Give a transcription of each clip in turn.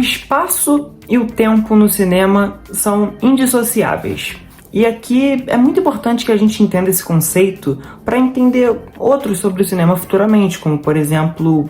espaço e o tempo no cinema são indissociáveis. E aqui é muito importante que a gente entenda esse conceito para entender outros sobre o cinema futuramente, como, por exemplo,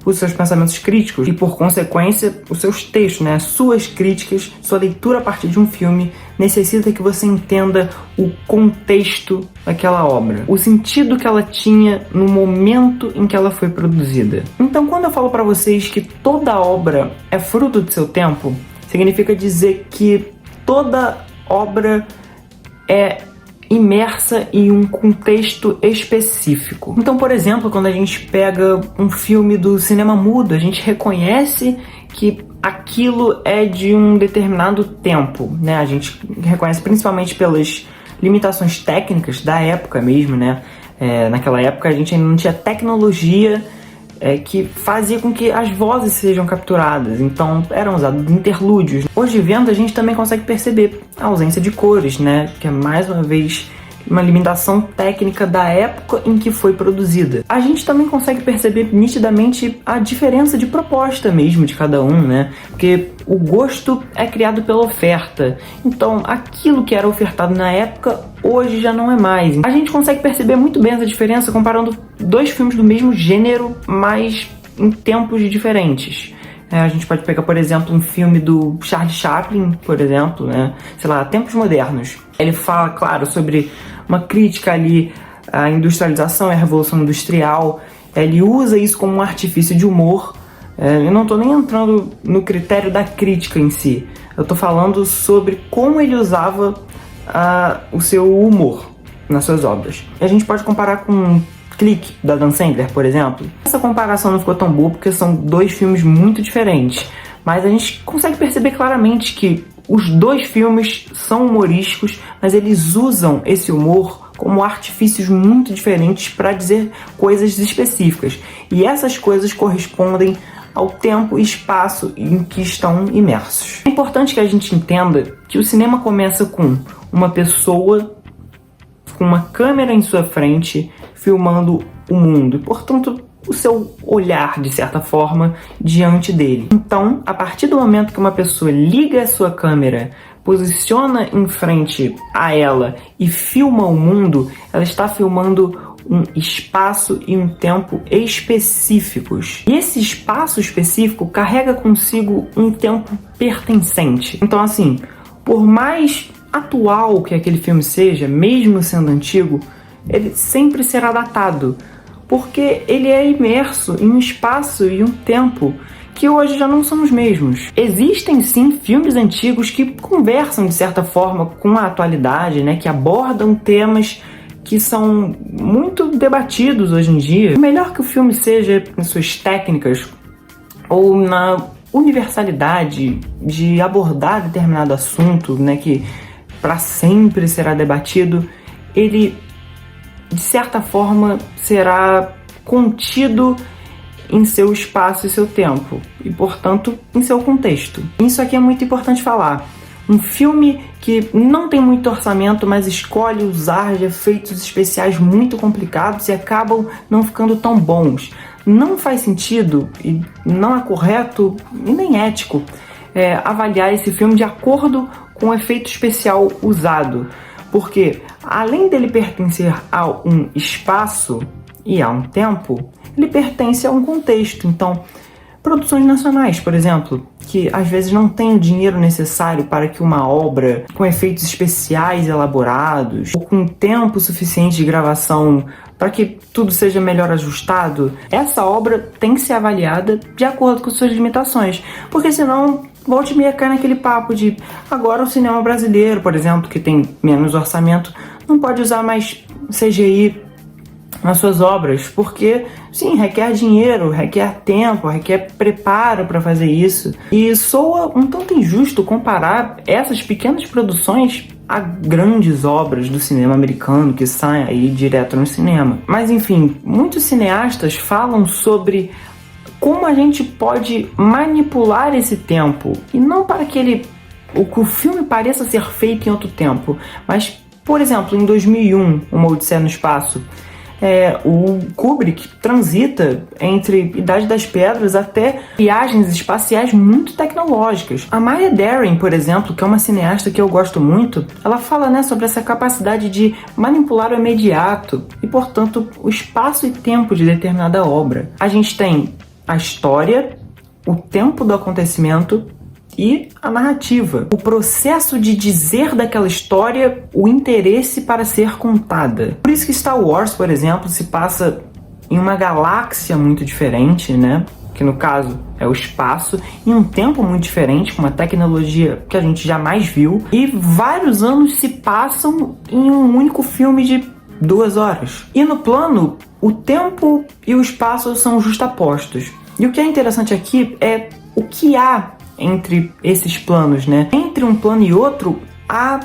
os seus pensamentos críticos e, por consequência, os seus textos, né? As suas críticas, sua leitura a partir de um filme necessita que você entenda o contexto daquela obra, o sentido que ela tinha no momento em que ela foi produzida. Então, quando eu falo para vocês que toda obra é fruto do seu tempo, significa dizer que toda obra é imersa em um contexto específico. Então, por exemplo, quando a gente pega um filme do cinema mudo, a gente reconhece que aquilo é de um determinado tempo, né? A gente reconhece principalmente pelas limitações técnicas da época mesmo, né? Naquela época a gente ainda não tinha tecnologia que fazia com que as vozes sejam capturadas, então eram usados interlúdios. Hoje, vendo, a gente também consegue perceber a ausência de cores, né? Que é mais uma vez uma limitação técnica da época em que foi produzida. A gente também consegue perceber nitidamente a diferença de proposta mesmo de cada um, né? Porque o gosto é criado pela oferta. Então, aquilo que era ofertado na época, hoje já não é mais. A gente consegue perceber muito bem essa diferença comparando dois filmes do mesmo gênero, mas em tempos diferentes. A gente pode pegar, por exemplo, um filme do Charlie Chaplin, por exemplo, né? Sei lá, Tempos Modernos. Ele fala, claro, sobre uma crítica ali à industrialização e à revolução industrial. Ele usa isso como um artifício de humor. Eu não estou nem entrando no critério da crítica em si. Eu estou falando sobre como ele usava o seu humor nas suas obras. A gente pode comparar com Clique, da Dan Sandler, por exemplo. Essa comparação não ficou tão boa porque são dois filmes muito diferentes, mas a gente consegue perceber claramente que os dois filmes são humorísticos, mas eles usam esse humor como artifícios muito diferentes para dizer coisas específicas, e essas coisas correspondem ao tempo e espaço em que estão imersos. É importante que a gente entenda que o cinema começa com uma pessoa com uma câmera em sua frente filmando o mundo e, portanto, o seu olhar, de certa forma, diante dele. Então, a partir do momento que uma pessoa liga a sua câmera, posiciona em frente a ela e filma o mundo, ela está filmando um espaço e um tempo específicos. E esse espaço específico carrega consigo um tempo pertencente. Então, assim, por mais atual que aquele filme seja, mesmo sendo antigo, ele sempre será datado, porque ele é imerso em um espaço e um tempo que hoje já não são os mesmos. Existem sim filmes antigos que conversam de certa forma com a atualidade, né, que abordam temas que são muito debatidos hoje em dia. O melhor que o filme seja em suas técnicas ou na universalidade de abordar determinado assunto, né, que para sempre será debatido, ele de certa forma será contido em seu espaço e seu tempo, e portanto em seu contexto. Isso aqui é muito importante falar. Um filme que não tem muito orçamento, mas escolhe usar de efeitos especiais muito complicados e acabam não ficando tão bons. Não faz sentido e não é correto e nem ético avaliar esse filme de acordo com o efeito especial usado, porque além dele pertencer a um espaço e a um tempo, ele pertence a um contexto. Então, produções nacionais, por exemplo, que às vezes não têm o dinheiro necessário para que uma obra com efeitos especiais elaborados ou com tempo suficiente de gravação para que tudo seja melhor ajustado, essa obra tem que ser avaliada de acordo com suas limitações, porque senão volte e meia cai naquele papo de agora o cinema brasileiro, por exemplo, que tem menos orçamento, não pode usar mais CGI nas suas obras, porque sim, requer dinheiro, requer tempo, requer preparo para fazer isso. E soa um tanto injusto comparar essas pequenas produções a grandes obras do cinema americano que saem aí direto no cinema. Mas enfim, muitos cineastas falam sobre como a gente pode manipular esse tempo, e não para que o filme pareça ser feito em outro tempo, mas, por exemplo, em 2001, Uma Odisseia no Espaço, O Kubrick transita entre Idade das Pedras até viagens espaciais muito tecnológicas. A Maya Deren, por exemplo, que é uma cineasta que eu gosto muito, ela fala, né, sobre essa capacidade de manipular o imediato e, portanto, o espaço e tempo de determinada obra. A gente tem a história, o tempo do acontecimento e a narrativa. O processo de dizer daquela história o interesse para ser contada. Por isso que Star Wars, por exemplo, se passa em uma galáxia muito diferente, né? Que no caso é o espaço, em um tempo muito diferente, com uma tecnologia que a gente jamais viu, e vários anos se passam em um único filme de 2 horas. E no plano, o tempo e o espaço são justapostos. E o que é interessante aqui é o que há entre esses planos, né? Entre um plano e outro há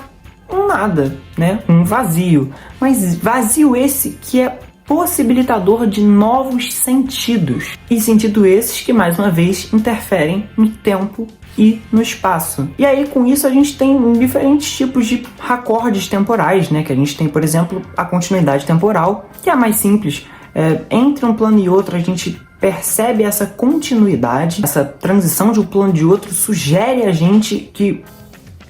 um nada, né? Um vazio. Mas vazio esse que é possibilitador de novos sentidos. E sentidos esses que, mais uma vez, interferem no tempo e no espaço. E aí, com isso, a gente tem diferentes tipos de racordes temporais, né? Que a gente tem, por exemplo, a continuidade temporal, que é a mais simples. Entre um plano e outro, a gente percebe essa continuidade, essa transição de um plano de outro sugere a gente que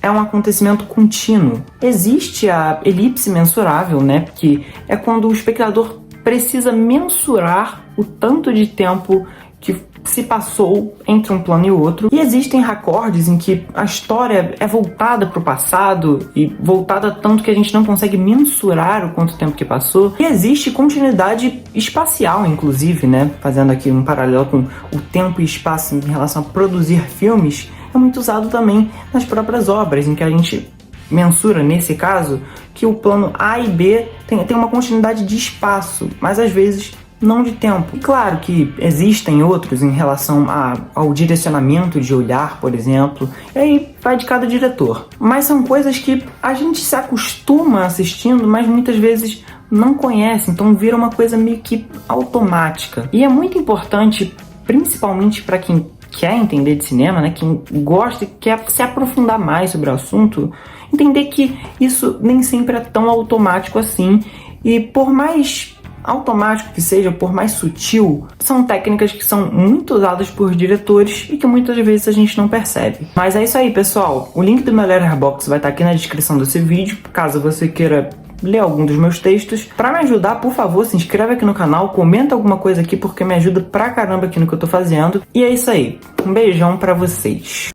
é um acontecimento contínuo. Existe a elipse mensurável, né, que é quando o espectador precisa mensurar o tanto de tempo que se passou entre um plano e outro. E existem racordes em que a história é voltada para o passado e voltada tanto que a gente não consegue mensurar o quanto tempo que passou. E existe continuidade espacial, inclusive, né? Fazendo aqui um paralelo com o tempo e espaço em relação a produzir filmes, é muito usado também nas próprias obras, em que a gente mensura, nesse caso, que o plano A e B tem uma continuidade de espaço, mas às vezes não de tempo. E claro que existem outros em relação ao direcionamento de olhar, por exemplo, e aí vai de cada diretor. Mas são coisas que a gente se acostuma assistindo, mas muitas vezes não conhece, então vira uma coisa meio que automática. E é muito importante, principalmente para quem quer entender de cinema, né, quem gosta e quer se aprofundar mais sobre o assunto, entender que isso nem sempre é tão automático assim, e por mais automático que seja, por mais sutil, são técnicas que são muito usadas por diretores e que muitas vezes a gente não percebe. Mas é isso aí, pessoal. O link do meu Letterboxd vai estar aqui na descrição desse vídeo, caso você queira ler algum dos meus textos. Para me ajudar, por favor, se inscreve aqui no canal, comenta alguma coisa aqui porque me ajuda pra caramba aqui no que eu tô fazendo. E é isso aí. Um beijão pra vocês.